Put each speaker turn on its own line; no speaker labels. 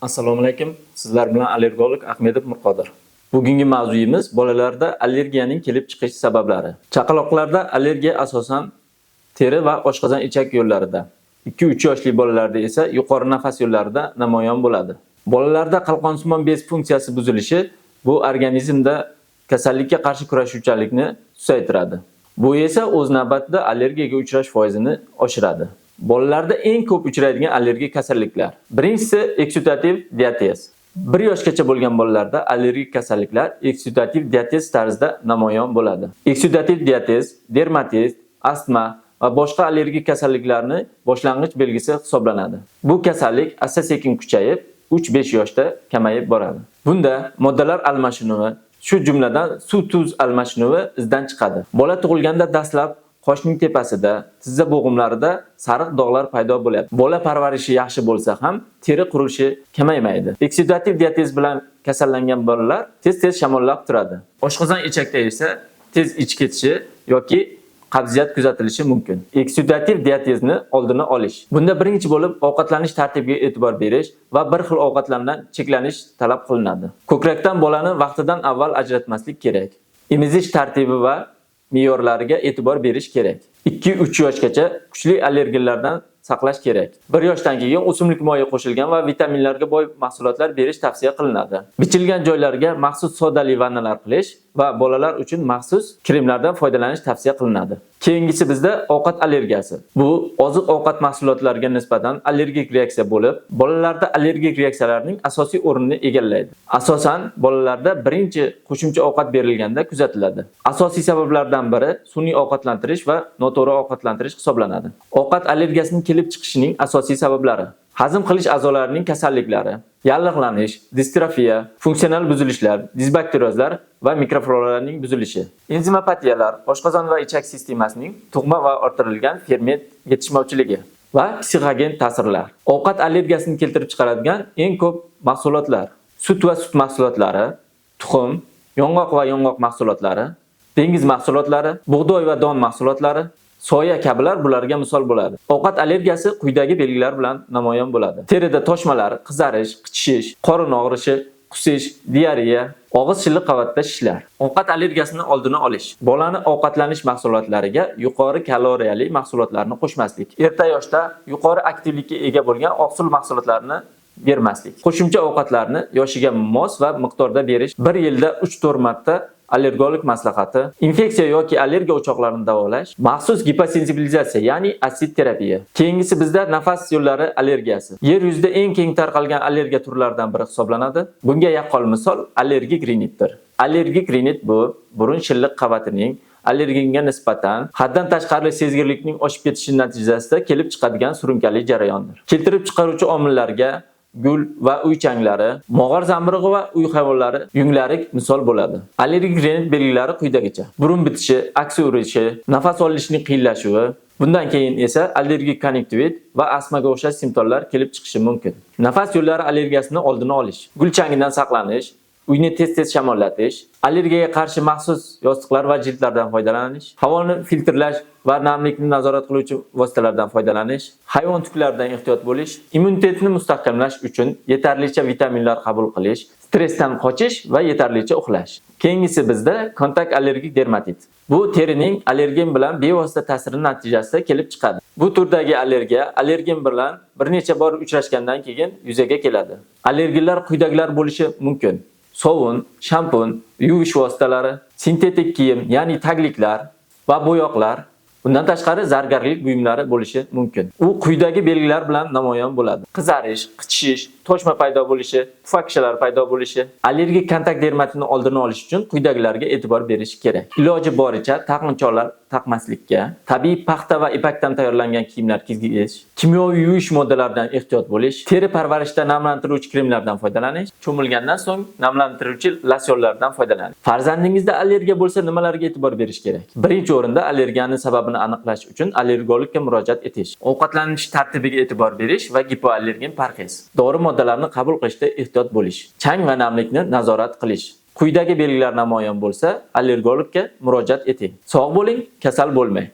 Assalomu alaykum. Sizlar bilan allergolog Ahmedov Murqodir. Bugungi mavzuyimiz bolalarda allergiyaning kelib chiqish sabablari. Chaqaloqlarda allergiya asosan teri va oshqozon ichak yo'llarida, 2-3 yoshli bolalarda esa yuqori nafas yo'llarida namoyon bo'ladi. Bolalarda qalqonsimon bez funksiyasi buzilishi bu organizmda kasallikka qarshi kurashuvchanlikni susaytiradi. Bu esa o'z navbatida allergiyaga uchrash foizini oshiradi. Bolalarda eng ko'p uchraydigan allergik kasalliklar. Birinchisi eksudativ diates. 1 yoshgacha bo'lgan bolalarda allergik kasalliklar eksudativ diates tarzida namoyon bo'ladi. Eksudativ diates, dermatit, astma va boshqa allergik kasalliklarning boshlang'ich belgisi hisoblanadi. Bu kasallik asta-sekin kuchayib, 3-5 yoshda kamayib boradi. Bunda moddalar almashinuvi, shu jumladan suv-tuz almashinuvi izdan chiqadi. Bola tug'ilganda dastlab qoshning tepasida, tizza bo'g'imlarida sariq dog'lar paydo bo'ladi. Bola parvarishi yaxshi bo'lsa ham teri qurishi kamaymaydi. Eksudativ diates bilan kasallangan bolalar tez-tez shamollab turadi. Oshqozon ichakda esa tez ich ketishi yoki qabziyat kuzatilishi mumkin. Eksudativ diatesni oldini olish. Bunda birinchi bo'lib ovqatlanish tartibiga e'tibor berish va bir xil ovqatlardan cheklanish talab qilinadi. Ko'krakdan bolani vaqtidan avval ajratmaslik kerak. Emizish tartibi va me'yorlariga e'tibor berish kerak. 2-3 yoshgacha kuchli allergiyalardan saqlash kerak. 1 yoshdan keyin o'simlik moyi qo'shilgan va vitaminlarga boy mahsulotlar berish tavsiya qilinadi. Bichilgan joylarga maxsus sodali vannalar qilish va bolalar uchun maxsus kremlardan foydalanish tavsiya qilinadi. Keyingisi bizda ovqat allergiyasi. Bu oziq-ovqat mahsulotlariga nisbatan allergik reaksiya bo'lib, bolalarda allergik reaksiyalarning asosiy o'rnini egallaydi. Asosan bolalarda birinchi qo'shimcha ovqat berilganda kuzatiladi. Asosiy sabablardan biri sun'iy ovqatlantirish va noto'g'ri ovqatlantirish hisoblanadi. Ovqat allergiyasining kelib chiqishining asosiy sabablari: hazm qilish a'zolarining kasalliklari, yallig'lanish, distrofiya, funksional buzilishlar, disbakteriozlar va mikrofloraning buzilishi, enzimopatiyalar, oshqozon va ichak sistemasining tug'ma va orttirilgan ferment yetishmovchiligi va psixogen ta'sirlar. Ovqat allergiyasini keltirib chiqaradigan eng ko'p mahsulotlar: sut va sut mahsulotlari, tuxum, yong'oq va yong'oq mahsulotlari, dengiz mahsulotlari, bug'doy va don mahsulotlari, soya kabilar bularga misol bo'ladi. Ovqat allergiyasi quyidagi belgilar bilan namoyon bo'ladi: terida toshmalar, qizarish, qichishish, qorin og'rishi, qusish, diareya, og'iz shilliq qavatida shishlar. Ovqat allergiyasini oldini olish. Bolani ovqatlanish mahsulotlariga yuqori kaloriyali mahsulotlarni qo'shmaslik. Erta yoshda yuqori aktivlikka ega bo'lgan oqsil mahsulotlarni bermaslik. Qo'shimcha ovqatlarni yoshiga mos va miqdorda berish. 1 yilda 3-4 marta allergolog maslahati, infeksiya yoki allergiya o'choqlarini davolash, maxsus giposensibilizatsiya, ya'ni asid terapiya. Keyingisi bizda nafas yo'llari allergiyasi. Yer yuzida eng keng tarqalgan allergiya turlaridan biri hisoblanadi. Bunga yaqqol misol allergik rinitdir. Allergik rinit bu burun shilliq qavatining allergenga nisbatan haddan tashqari sezgirlikning oshib ketishi natijasida kelib chiqadigan surunkali jarayondir. Keltirib chiqaruvchi omillarga gul va uy changlari, mog'or zamburug'i va uy hayvonlari yunglari misol bo'ladi. Allergik rinit belgilari quyidagicha: burun bitishi, aksi urishi, nafas olishning qiyinlashuvi, bundan keyin esa allergik konjektivit va astmaga o'xshash simptomlar kelib chiqishi mumkin. Nafas yo'llari allergiyasini oldini olish, gul changidan saqlanish, uyni tez-tez shamollatish, allergiyaga qarshi maxsus yostiqlar va jildlardan foydalanish, havoni filtrlash va namlikni nazorat qiluvchi vositalardan foydalanish, hayvon tuklaridan ehtiyot bo'lish, immunitetni mustahkamlash uchun yetarlicha vitaminlar qabul qilish, stressdan qochish va yetarlicha uxlash. Keyingisi bizda kontakt allergik dermatit. Bu terining allergen bilan bevosita ta'siri natijasida kelib chiqadi. Bu turdagi allergiya allergen bilan bir necha bor uchrashgandan keyin yuzaga keladi. Allergiyalar quyidagilar bo'lishi mumkin: sovun, shampun, yuvish vositalari, sintetik kiyim, ya'ni tagliklar va bo'yoqlar. Bundan tashqari zargarlik buyumlari bo'lishi mumkin. U quyidagi belgilar bilan namoyon bo'ladi: qizarish, qichishish, toshma paydo bo'lishi, pufakchalar paydo bo'lishi. Allergik kontakt dermatitini oldini olish uchun quyidagilarga e'tibor berish kerak: iloji boricha taqinchoqlar taqmaslikka, tabiiy paxta va ipakdan tayyorlangan kiyimlar kiyish, kimyoviy yuvish moddalaridan ehtiyot bo'lish, teri parvarishida namlantiruvchi kremlardan foydalanish, cho'milgandan so'ng namlantiruvchi losyonlardan foydalanish. Farzandingizda allergiya bo'lsa nimalarga e'tibor berish kerak? Birinchi o'rinda allergiyaning sababini aniqlash uchun allergologga murojaat etish, ovqatlanish tartibiga e'tibor berish va gipoallergen parhez, dori moddalarini qabul qilishda ehtiyot bo'lish, chang va namlikni nazorat qilish. Quyidagi belgilar namoyon bo'lsa, allergologga murojaat eting. Sog' bo'ling, kasal bo'lmang.